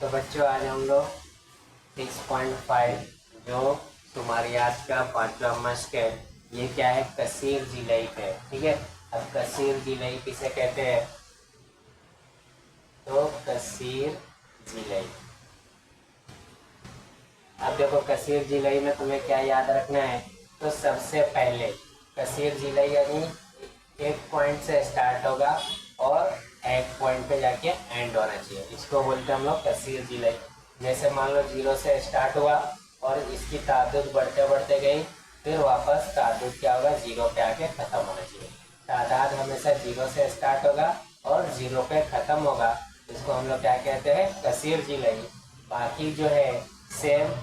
तो बच्चों आज हम लोग 6.5 जो तुम्हारी आज का 5वां मश्क है, ये क्या है? कसीर जिलई है। ठीक है, अब कसीर जिलई किसे कहते हैं? तो कसीर जिलई। अब देखो कसीर जिलई में तुम्हें क्या याद रखना है? तो सबसे पहले कसीर जिलई यानी एक पॉइंट से स्टार्ट होगा और एक पॉइंट पे जाके एंड होना चाहिए। इसको बोलते हैं हम लोग कसीर जिलई। जैसे मान लो 0 से स्टार्ट हुआ और इसकी तादाद बढ़ते बढ़ते गई, फिर वापस तादाद क्या होगा? 0 पे आके खत्म होना चाहिए। तादाद हमेशा 0 से स्टार्ट होगा और 0 पे खत्म होगा। इसको हम लोग क्या कहते हैं? कसीर जिलई। बाकी जो है सेम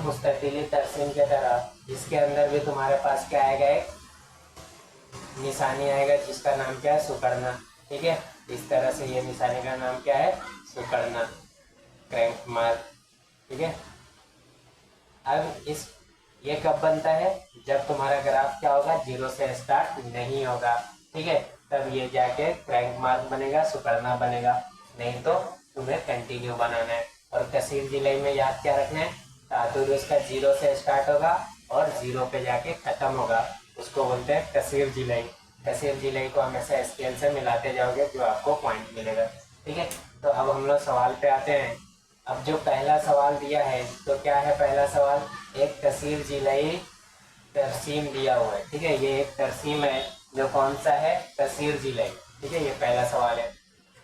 मुस्ततिली तरसीम के तरह इसके अंदर भी तुम्हारे पास क्या आएगा? एक निशानी आएगा जिसका नाम क्या है? सुकड़ना। ठीक है, इस तरह से ये निशानी का नाम क्या है? सुकड़ना, क्रैंक मार्क। ठीक है, अब ये कब बनता है? जब तुम्हारा ग्राफ क्या होगा? 0 से स्टार्ट नहीं होगा। ठीक है, तब ये जाके क्रैंक मार्क बनेगा, सुकड़ना बनेगा। नहीं तो तुम्हें कंटिन्यू बनाना है। और कसीर जिलई में याद क्या रखना है? तादाद उसका 0 से स्टार्ट होगा और 0 पे जाके खत्म होगा, उसको बोलते हैं कसीर जिलई। कसीर जिलई को हमेशा स्केल से मिलाते जाओगे जो आपको पॉइंट मिलेगा। ठीक है, तो अब हम लोग सवाल पे आते हैं। अब जो पहला सवाल दिया है, तो क्या है पहला सवाल? एक कसीर जिलई तरसीम दिया हुआ है। ठीक है, ये एक तरसीम है जो कौन सा है? कसीर जिलई। ठीक है, ये पहला सवाल है।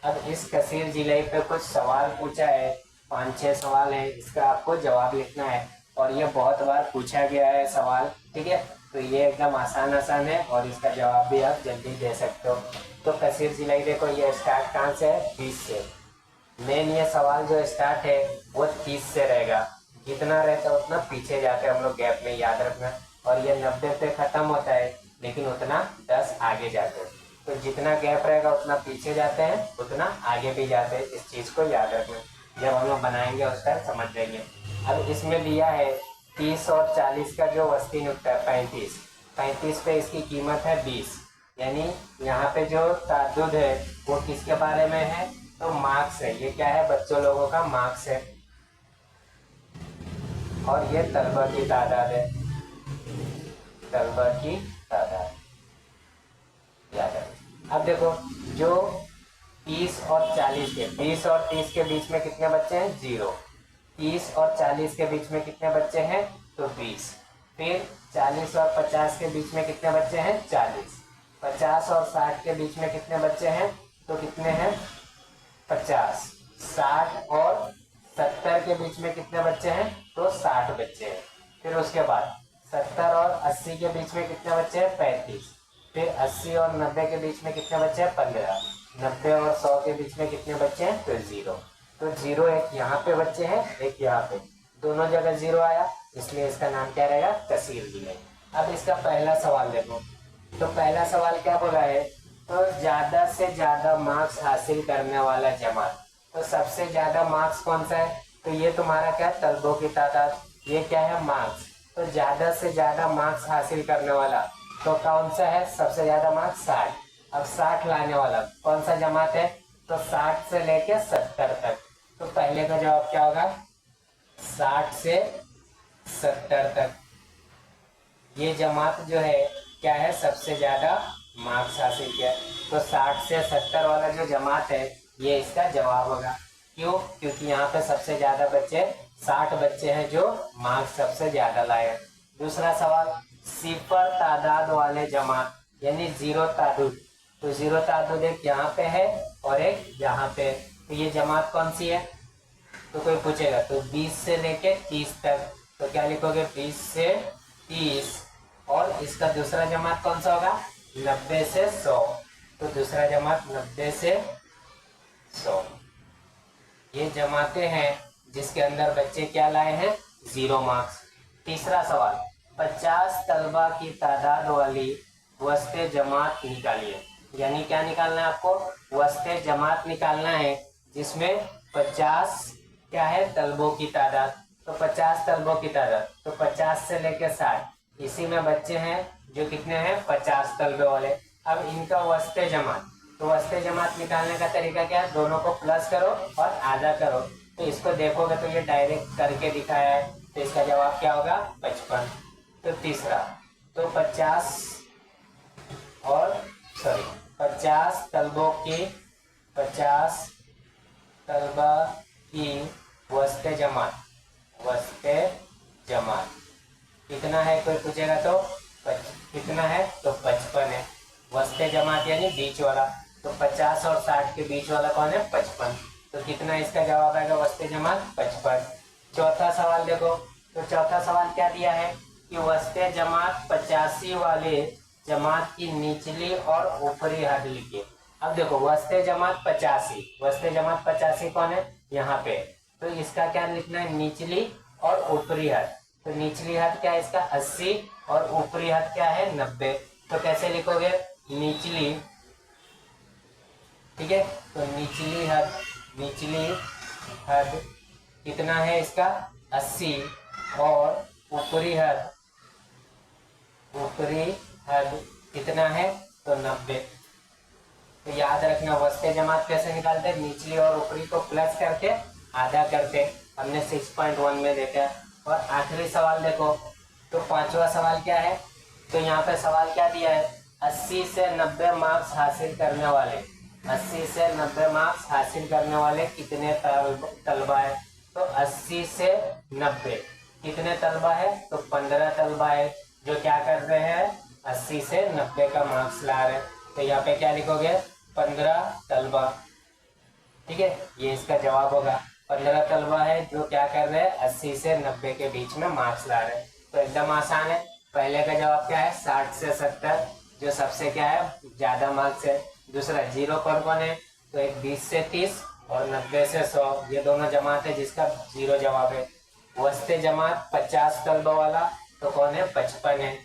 अब इस कसीर जिलई पे कुछ सवाल पूछा है, 5-6 सवाल है, इसका आपको जवाब लिखना है। और ये बहुत बार पूछा गया है सवाल। ठीक है, तो ये एकदम आसान है और इसका जवाब भी आप जल्दी दे सकते हो। तो कसीर जिलई देखो, ये स्टार्ट कहाँ से है? 20 से। मेन ये सवाल जो स्टार्ट है वो 30 से रहेगा। जितना रहता है उतना पीछे जाते हैं हम लोग, गैप में, याद रखना। और ये 90 पे खत्म होता है, लेकिन उतना 10 आगे जाते हैं। तो जितना गैप रहेगा उतना पीछे जाते हैं, उतना आगे भी जाते हैं। इस चीज को याद रखना, जब हम लोग बनाएंगे उस टाइम समझ जाएंगे। अब इसमें दिया है 30 और 40 का जो वस्ती नुकता है 35 पे इसकी कीमत है 20। यानी यहाँ पे जो ताद्दुद है वो किसके बारे में है? तो मार्क्स है। ये क्या है? बच्चों लोगों का मार्क्स है। और ये तलबा की तादाद है, तलबा की तादाद, याद है। अब देखो, जो 30 और 40 के 20 और 30 के बीच में कितने बच्चे हैं? 0। 30 और 40 के बीच में कितने बच्चे हैं? तो 20। फिर 40 और 50 के बीच में कितने बच्चे हैं? 40। 50 और 60 के बीच में कितने बच्चे हैं? तो कितने हैं? 50। 60 और 70 के बीच में कितने बच्चे हैं? तो 60 बच्चे हैं। फिर उसके बाद 70 और 80 के बीच में कितने बच्चे हैं? 35। फिर 80 और 90 के बीच में कितने बच्चे हैं? 15। 90 और 100 के बीच में कितने बच्चे हैं? तो 0। तो 0 एक यहाँ पे बच्चे हैं, एक यहाँ पे, दोनों जगह 0 आया, इसलिए इसका नाम क्या रहेगा? कसीर जिलई। अब इसका पहला सवाल देखो, तो पहला सवाल क्या बोला है? तो ज्यादा से ज्यादा मार्क्स हासिल करने वाला जमात। तो सबसे ज्यादा मार्क्स कौन सा है? तो ये तुम्हारा क्या है? तलबों की तादाद। ये क्या है? मार्क्स। तो ज्यादा से ज्यादा मार्क्स हासिल करने वाला तो कौन सा है? सबसे ज्यादा मार्क्स 60। अब 60 लाने वाला कौन सा जमात है? तो 60 से लेके 70 तक। तो पहले का जवाब क्या होगा? 60 से 70 तक ये जमात जो है क्या है? सबसे ज्यादा मार्क्स हासिल किया। तो 60 से 70 वाला जो जमात है ये इसका जवाब होगा। क्यों? क्योंकि यहाँ पे सबसे ज्यादा बच्चे 60 बच्चे हैं जो मार्क्स सबसे ज्यादा लाए। दूसरा सवाल, सिफर तादाद वाले जमात यानी 0 तादाद। तो 0 तादाद एक यहाँ पे है और एक यहाँ पे। तो ये जमात कौन सी है? तो कोई पूछेगा तो 20 से लेके 30 तक। तो क्या लिखोगे? 20 से 30। और इसका दूसरा जमात कौन सा होगा? 90 से 100। तो दूसरा जमात 90 से 100। ये जमाते हैं जिसके अंदर बच्चे क्या लाए हैं? 0 मार्क्स। तीसरा सवाल, 50 तलबा की तादाद वाली वस्ते जमात निकालिए। यानी क्या निकालना है आपको? वस्ते जमात निकालना है जिसमें 50 क्या है? तलबों की तादाद। तो 50 तलबों की तादाद, तो 50 से लेकर 60 इसी में बच्चे हैं जो कितने हैं? 50 तलबे वाले। अब इनका वस्ते जमात, तो वस्ते जमात निकालने का तरीका क्या है? दोनों को प्लस करो और आधा करो। तो इसको देखोगे तो ये डायरेक्ट करके दिखाया है, तो इसका जवाब क्या होगा 55। तो तीसरा, तो 50 तलबों की 50 तलबा की वस्ते जमात कितना है, कोई पूछेगा तो कितना है, तो 55 है। वस्ते जमात यानी बीच वाला, तो 50 और 60 के बीच वाला कौन है, 55। तो कितना इसका जवाब आएगा वस्ते जमात 55। चौथा सवाल देखो, तो चौथा सवाल क्या दिया है कि वस्ते जमात 85 वाले जमात की निचली और ऊपरी हद लिखिए। अब देखो वस्ते जमात 85 कौन है यहाँ पे, तो इसका क्या लिखना है, निचली और ऊपरी हद। तो निचली हद क्या है इसका 80 और ऊपरी हद क्या है 90। तो कैसे लिखोगे, निचली, ठीक है, तो निचली हद कितना है इसका 80 और ऊपरी हद कितना है, तो 90। तो याद रखना वस्ते जमात कैसे निकालते हैं, निचली और ऊपरी को प्लस करके आधा करते, हमने 6.1 में देखा है। और आखिरी सवाल देखो, तो पांचवा सवाल क्या है, तो यहाँ पे सवाल क्या दिया है, 80 से 90 मार्क्स हासिल करने वाले 80 से 90 मार्क्स हासिल करने वाले कितने तलबा है। तो 80 से 90 कितने तलबा है, तो 15 तलबा है जो क्या कर रहे हैं 80 से 90 का मार्क्स ला रहे हैं। तो यहाँ पे क्या लिखोगे 15 तलबा, ठीक है, ये इसका जवाब होगा। 15 तलबा है जो क्या कर रहे हैं 80 से 90 के बीच में मार्क्स ला रहे हैं। तो एकदम आसान है। पहले का जवाब क्या है 60 से 70 जो सबसे क्या है ज्यादा मार्क्स है। दूसरा जीरो कौन कौन है, तो एक 20 से 30 और 90 से 100, ये दोनों जमात है जिसका जीरो जवाब है। वस्ते जमात 50 तलबा वाला तो कौन है 55 है।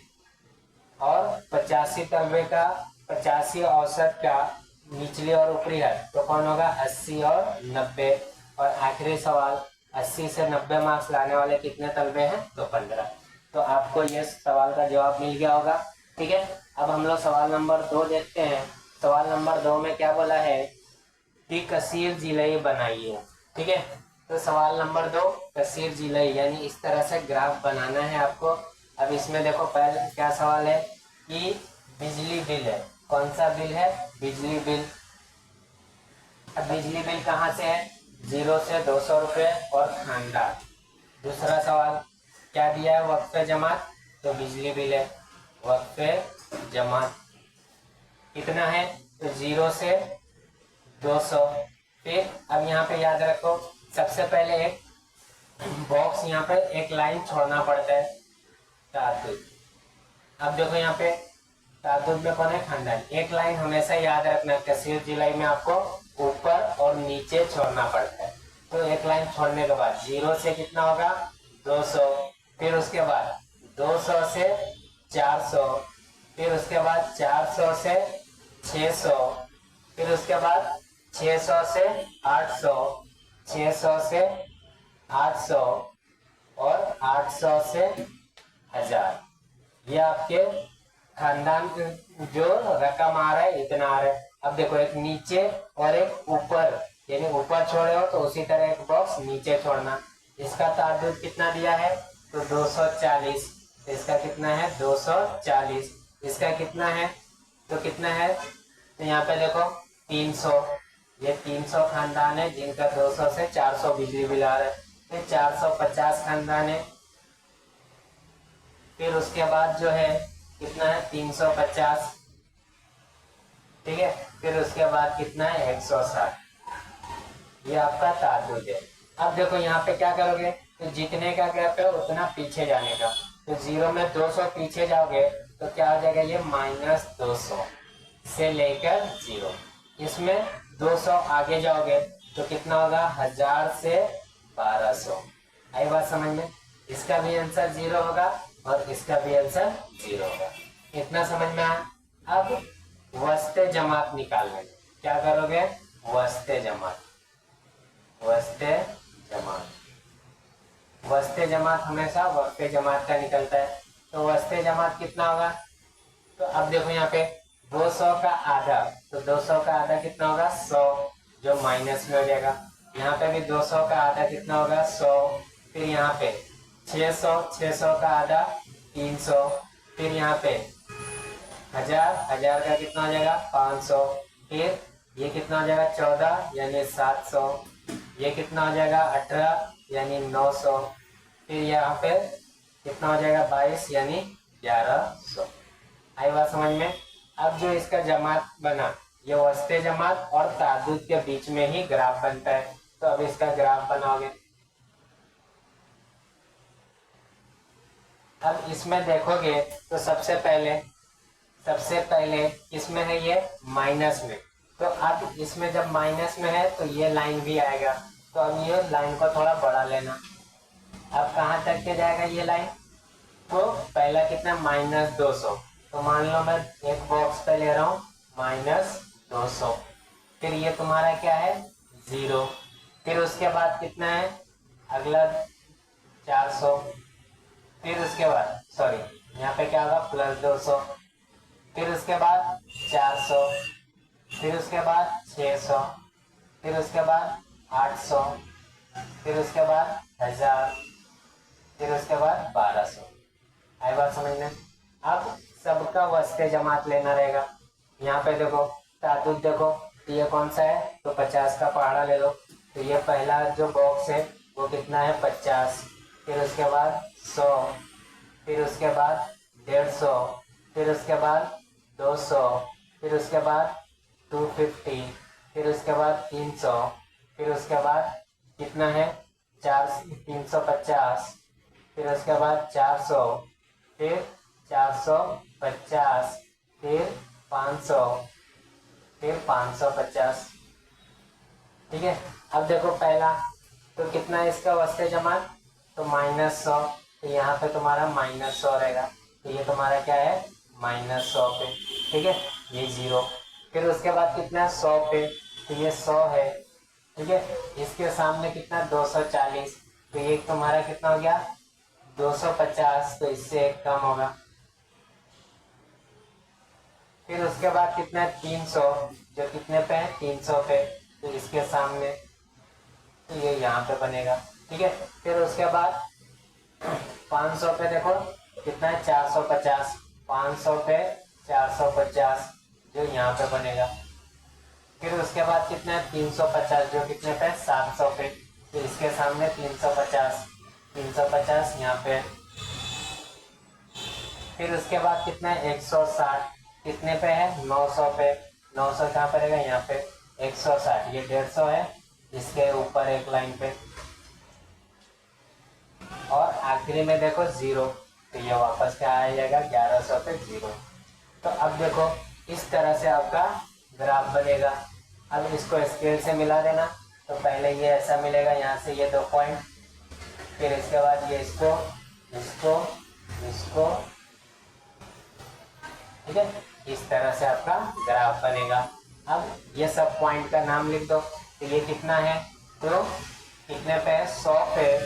और 85 तलबे का 85 औसत का निचली और ऊपरी हद तो कौन होगा 80 और 90। और आखिरी सवाल 80 से 90 मार्क्स लाने वाले कितने तलबे हैं, तो 15। तो आपको ये सवाल का जवाब मिल गया होगा, ठीक है। अब हम लोग सवाल नंबर 2 देखते हैं। सवाल नंबर 2 में क्या बोला है कि कसीर जिले बनाइए, ठीक है। तो सवाल नंबर 2 कसीर जिले यानी इस तरह से ग्राफ बनाना है आपको। अब इसमें देखो पहले क्या सवाल है कि बिजली बिल है, कौन सा बिल है, बिजली बिल। अब बिजली बिल कहाँ से है, 0 से 200 रुपये और खानदार। दूसरा सवाल क्या दिया है वक्फे जमात, तो बिजली बिल है वक्फे जमात कितना है, तो 0 से 200। फिर अब यहाँ पे याद रखो सबसे पहले एक बॉक्स यहाँ पे एक लाइन छोड़ना पड़ता है तादुद। अब देखो यहाँ पे तादुद में कौन है खानदान, एक लाइन हमेशा याद रखना कसीर जिलाई में आपको ऊपर और नीचे छोड़ना पड़ता है। तो एक लाइन छोड़ने के बाद 0 से कितना होगा 200, फिर उसके बाद 200 से 400, फिर उसके बाद 400 से 600, फिर उसके बाद 600 से 800, 600 से 800 और 800 से 1000। ये आपके खानदान जो रकम आ रहा है इतना आ रहा है। अब देखो एक नीचे और एक ऊपर, यानी ऊपर छोड़े हो तो उसी तरह एक बॉक्स नीचे छोड़ना। इसका ताद्दुद कितना दिया है, तो 240। इसका कितना है 240। इसका कितना है, तो कितना है, तो यहाँ पे देखो 300। ये 300 खानदान है जिनका 200 से 400 बिजली बिल आ रहा है। फिर 450 खानदान है, फिर उसके बाद जो है कितना है 350, ठीक है। फिर उसके बाद कितना है 160। ये आपका ताद्दुद है। अब देखो यहाँ पे क्या करोगे, तो जितने का गैप है उतना पीछे जाने का। तो 0 में 200 पीछे जाओगे तो क्या हो जाएगा, ये -200 से लेकर 0। इसमें 200 आगे जाओगे तो कितना होगा 1000 से 1200। आई बात समझ में, इसका भी आंसर 0 होगा और इसका भी आंसर 0 होगा। इतना समझ में आया। अब वस्ते जमात निकालने, क्या करोगे वस्ते जमात, वस्ते जमात, वस्ते जमात हमेशा वक्फे जमात का निकलता है। तो वस्ते जमात कितना होगा, तो अब देखो यहाँ पे 200 का आधा, तो 200 का आधा कितना होगा 100 जो माइनस में हो जाएगा। यहाँ पे भी 200 का आधा कितना होगा 100, फिर यहाँ पे 600, 600 का आधा 300, फिर यहाँ पे 1000, 1000 का कितना हो जाएगा 500, फिर ये कितना हो जाएगा 14 यानी 700, ये कितना हो जाएगा 18 यानी 900, फिर यहाँ पे कितना हो जाएगा 22 यानी 1100। आई बात समझ में। अब जो इसका जमात बना, ये वस्ते जमात और तादुद के बीच में ही ग्राफ बनता है, तो अब इसका ग्राफ बनाओगे। अब इसमें देखोगे तो सबसे पहले इसमें है ये माइनस में, तो अब इसमें जब माइनस में है तो ये लाइन भी आएगा, तो अब ये लाइन को थोड़ा बढ़ा लेना। अब कहाँ तक के जाएगा ये लाइन, तो पहला कितना -200, तो मान लो मैं एक बॉक्स पे ले रहा हूँ -200, फिर ये तुम्हारा क्या है 0, फिर उसके बाद कितना है अगला 400, फिर उसके बाद सॉरी यहाँ पे क्या होगा +200, फिर उसके बाद 400, फिर उसके बाद 600, फिर उसके बाद 800, फिर उसके बाद 1000, फिर उसके बाद 1200। आई बात समझ में। अब सबका वस्ते जमात लेना रहेगा। यहाँ पे देखो तादुद देखो, ये कौन सा है तो 50 का पहाड़ा ले लो, तो ये पहला जो बॉक्स है वो कितना है 50, फिर उसके बाद 100, फिर उसके बाद 150, फिर उसके बाद 200, फिर उसके बाद 250, फिर उसके बाद 300, फिर उसके बाद कितना है 350, फिर उसके बाद 400, फिर 450, फिर 500, फिर 550। ठीक है। अब देखो पहला तो कितना है इसका वस्ते जमात तो -100, तो यहाँ पे तुम्हारा -100 रहेगा, तो ये तुम्हारा क्या है -100 पे। ठीक है, ये 0, फिर उसके बाद कितना 100 पे, तो ये 100 है। ठीक है, इसके सामने कितना 240, तो ये तुम्हारा कितना हो गया 250, तो इससे एक कम होगा। फिर उसके बाद कितना है 300, जो कितने पे है 300 पे, तो इसके सामने तो ये यहाँ पे बनेगा। ठीक है, फिर उसके बाद 500 पे देखो कितना है 450, 500 पे 450 जो यहाँ पे बनेगा। फिर उसके बाद कितना है 350, जो कितने पे 700 पे, तो इसके सामने 350, 350 यहाँ पे। फिर उसके बाद कितना है 160, कितने पे है 900 पे, 900 कहाँ पर रहेगा यहाँ पे 160, ये 150 है इसके ऊपर एक लाइन पे, और आखिरी में देखो 0, तो ये वापस क्या आ जाएगा 1100 पे 0। तो अब देखो इस तरह से आपका ग्राफ बनेगा। अब इसको स्केल से मिला देना, तो पहले ये ऐसा मिलेगा, यहाँ से ये 2 पॉइंट, फिर इसके बाद ये इसको इसको इसको। ठीक है, इस तरह से आपका ग्राफ बनेगा। अब ये सब पॉइंट का नाम लिख दो, तो ये कितना है तो कितने पे है 100 पे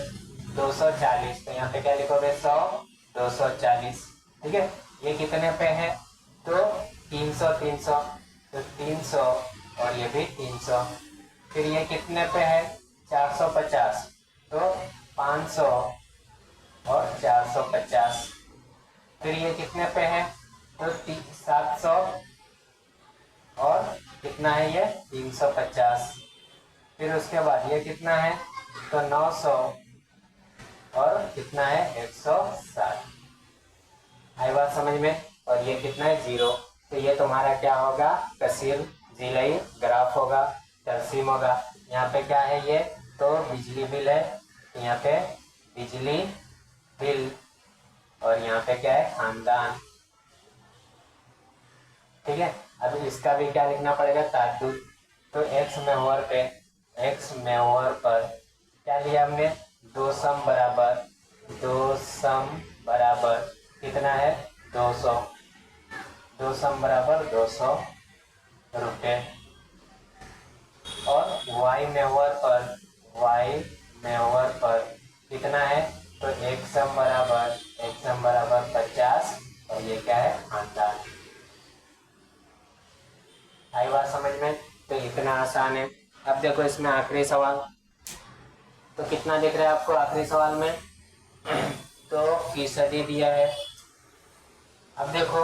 240, तो यहाँ पे क्या लिखोगे 100 240। ठीक है, ये कितने पे है तो 300 300, तो 300 और ये भी 300। फिर ये कितने पे है 450, तो 500 और 450। फिर ये कितने पे है तो 700 और कितना है ये 350। फिर उसके बाद ये कितना है तो 900 और कितना है 160। आई बात समझ में। और ये कितना है 0, तो ये तुम्हारा क्या होगा कसीर जिलाई ग्राफ होगा, तरसीम होगा। यहाँ पे क्या है ये तो बिजली बिल है, यहाँ पे बिजली बिल, और यहाँ पे क्या है खानदान। ठीक है, अब इसका भी क्या लिखना पड़ेगा ताद्दुद, तो x महवर पर क्या लिया हमने 2 सम बराबर कितना है 200, 2 सम बराबर 200 रुपये। और y महवर पर कितना है तो एक सम बराबर 50, और ये क्या है खानदान। आई बात समझ में। तो इतना आसान है। अब देखो इसमें आखिरी सवाल, तो कितना दिख रहा है आपको आखिरी सवाल में? तो फीसदी दिया है। अब देखो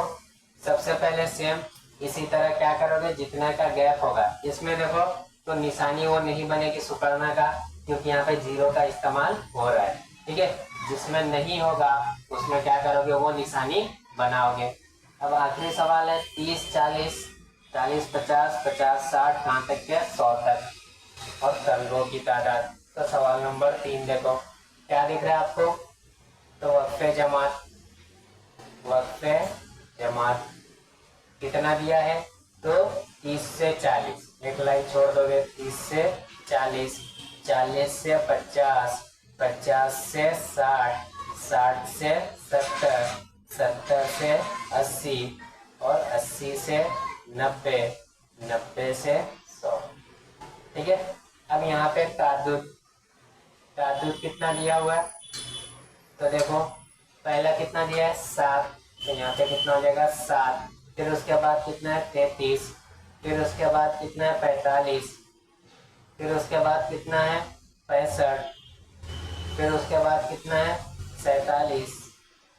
सबसे पहले सेम इसी तरह क्या करोगे, जितना का गैप होगा इसमें देखो तो निशानी वो नहीं बनेगी सुकड़ना का, क्योंकि यहाँ पे जीरो का इस्तेमाल हो रहा है। ठीक है, जिसमें नहीं होगा उसमें क्या करोगे, वो निशानी बनाओगे। अब आखिरी सवाल है 30 40, 40 50, 50 60, कहाँ तक के 100 तक और तलवों की तादाद। तो सवाल नंबर 3 देखो क्या दिख रहा है आपको, तो वक्फे जमात, वक्फे जमात कितना दिया है, तो 30 से 40, एक लाइन छोड़ दोगे, 30 से 40, 40 से 50, 50 से 60, 60 से 70, 70 से 80 और 80 से 90, 90 से 100। ठीक है, अब यहाँ पे ताद्दुद, ताद्दुद कितना दिया हुआ है, तो देखो पहला कितना दिया है 7, तो यहाँ पे कितना हो जाएगा 7, फिर उसके बाद कितना है 33, फिर उसके बाद कितना है 45, फिर उसके बाद कितना है 65, फिर उसके बाद कितना है 47,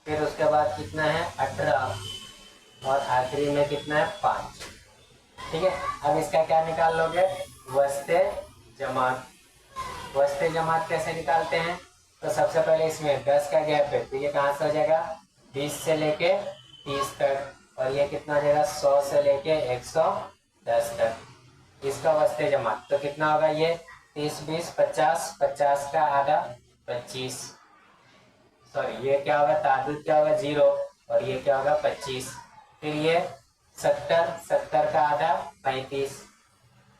फिर उसके बाद कितना है 18 और आखिरी में कितना है 5। ठीक है, अब इसका क्या निकाल लोगे, वस्ते जमात। वस्ते जमात कैसे निकालते हैं, तो सबसे पहले इसमें 10 का गैप है, तो ये कहाँ से हो जाएगा 20 से लेके 30 तक, और ये कितना हो जाएगा 100 से लेके 110 तक। इसका वस्ते जमात तो कितना होगा, ये 30 20 50, 50 का आधा 25, सॉरी ये क्या होगा ताद्दुद क्या होगा 0 और ये क्या होगा 25, फिर ये 70, 70 का आधा 35,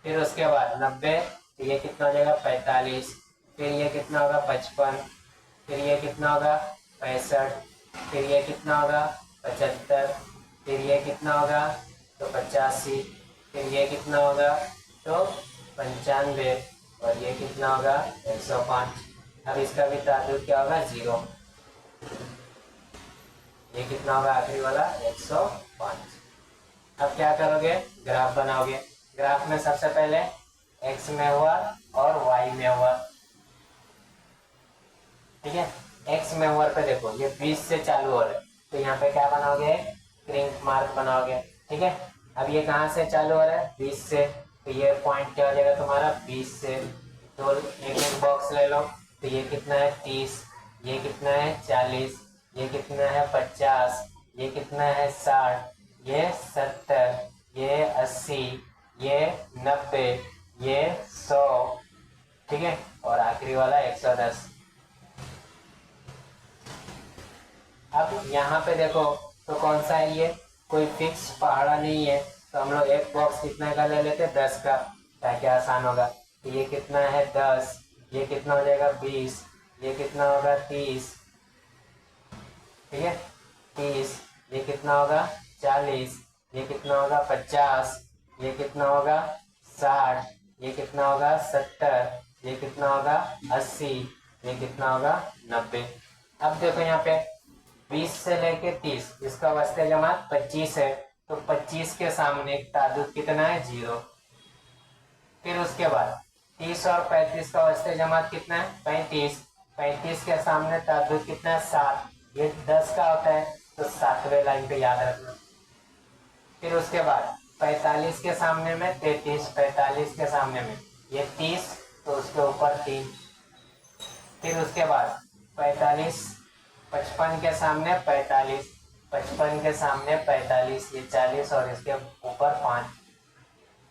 फिर उसके बाद 90, तो ये कितना हो जाएगा 45, फिर ये कितना होगा 55, फिर ये कितना होगा 65, फिर ये कितना होगा 75, फिर ये कितना होगा तो 85, फिर ये कितना होगा तो 95 और ये कितना होगा 105। अब इसका भी ताद्दुद क्या होगा 0, ये कितना होगा आखिरी वाला 105। अब क्या करोगे, ग्राफ बनाओगे। ग्राफ में सबसे पहले x में हुआ और y में हुआ। ठीक है, x में हुआ पे देखो ये 20 से चालू हो रहा है, तो यहाँ पे क्या बनाओगे, क्रिंक मार्क बनाओगे। ठीक है, अब ये कहाँ से चालू हो रहा है 20 से, तो ये पॉइंट क्या हो जाएगा तुम्हारा 20 से, तो एक एक बॉक्स ले लो, तो ये कितना है 30, ये कितना है 40, ये कितना है 50, ये कितना है 60, ये 70, ये 80, ये 90, ये 100। ठीक है, और आखिरी वाला 110। अब यहाँ पे देखो तो कौन सा है, ये कोई फिक्स पहाड़ा नहीं है, तो हम लोग एक बॉक्स कितने का ले लेते 10 का, ताकि आसान होगा। तो ये कितना है 10, ये कितना हो जाएगा 20, ये कितना होगा 30, ठीक है 30, ये कितना होगा 40, ये कितना होगा 50, ये कितना होगा 60, ये कितना होगा 70, ये कितना होगा 80, ये कितना होगा 90। अब देखो यहाँ पे 20 से लेके 30, इसका वस्ते जमात 25 है, तो 25 के सामने ताद्दुद कितना है 0। फिर उसके बाद 30 और 35 का वस्ते जमात कितना है 35, 35 के सामने ताद्दुद कितना है 7, ये 10 का होता है, तो 7वें लाइन पे याद रखना। फिर उसके बाद 45 के सामने में 33, 45 के सामने में ये 30, तो उसके ऊपर 3। फिर उसके बाद 45, 55 के सामने 45, 55 के सामने 45, ये 40 और इसके ऊपर 5।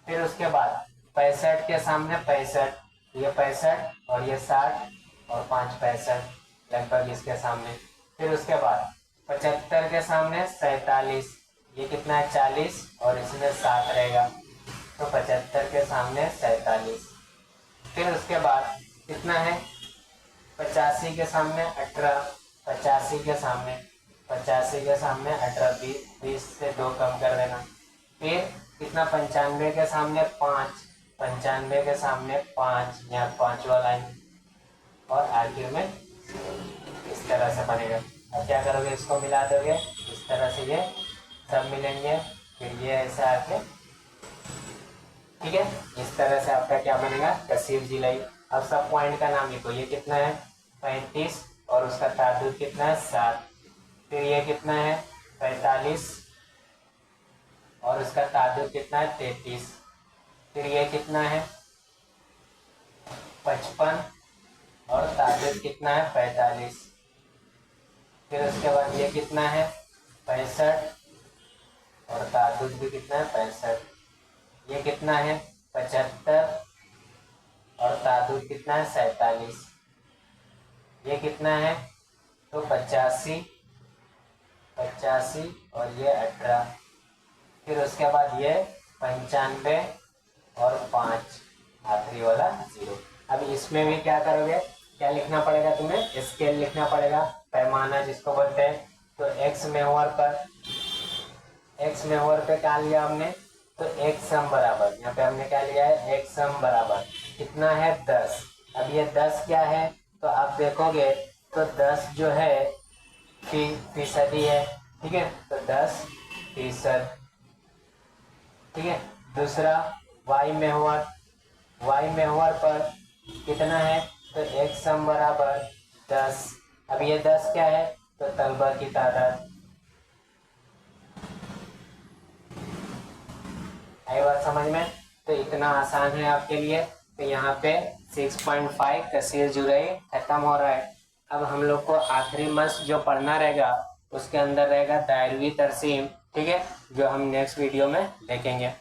फिर उसके बाद 65 के सामने 65, ये 65 और ये 60 और 5 65 लगभग इसके सामने। फिर उसके बाद 75 के सामने 47, ये कितना है 40 और इसमें 7 रहेगा, तो 75 के सामने 47। फिर उसके बाद कितना है 85 के सामने 18, 85 के सामने 18, 20 से 2 कम कर देना। फिर कितना 95 के सामने 5, 95 के सामने 5, यहाँ 5वां लाइन और आखिर में इस तरह से बनेगा। अब क्या करोगे, इसको मिला दोगे इस तरह से, ये सब मिलेंगे, फिर ये ऐसा आके, ठीक है इस तरह से आपका क्या बनेगा कसीर जिलाई। अब सब पॉइंट का नाम लिखो। ये कितना है 35 और उसका तादाद कितना है 7। फिर ये कितना है 45 और उसका तादाद कितना है 33। फिर ये कितना है 55 और तादाद कितना है 45। फिर उसके बाद ये कितना है 65 और तादाद भी कितना है 65। ये कितना है 75 और तादाद कितना है 47। ये कितना है तो 85 और ये 18। फिर उसके बाद ये 95 और 5 आखिरी वाला 0। अब इसमें भी क्या करोगे, क्या लिखना पड़ेगा तुम्हें, स्केल लिखना पड़ेगा, पैमाना जिसको बोलते हैं। तो एक्स मेहवर पे क्या लिया हमने, तो एक सम बराबर, यहाँ पे हमने क्या लिया है एक सम बराबर कितना है 10। अब ये 10 क्या है, तो आप देखोगे तो 10 जो है फीसदी है, ठीक है, तो 10%, ठीक है। दूसरा वाई मेहवर पर कितना है, तो एक सम बराबर 10। अब ये 10 क्या है, तो तलबा की तादाद। आई बात समझ में? तो इतना आसान है आपके लिए। तो यहाँ पे 6.5 तस्वीर जुड़ई खत्म हो रहा है। अब हम लोग को आखिरी मस्त जो पढ़ना रहेगा उसके अंदर रहेगा दायरवी तरसीम, ठीक है, जो हम नेक्स्ट वीडियो में देखेंगे।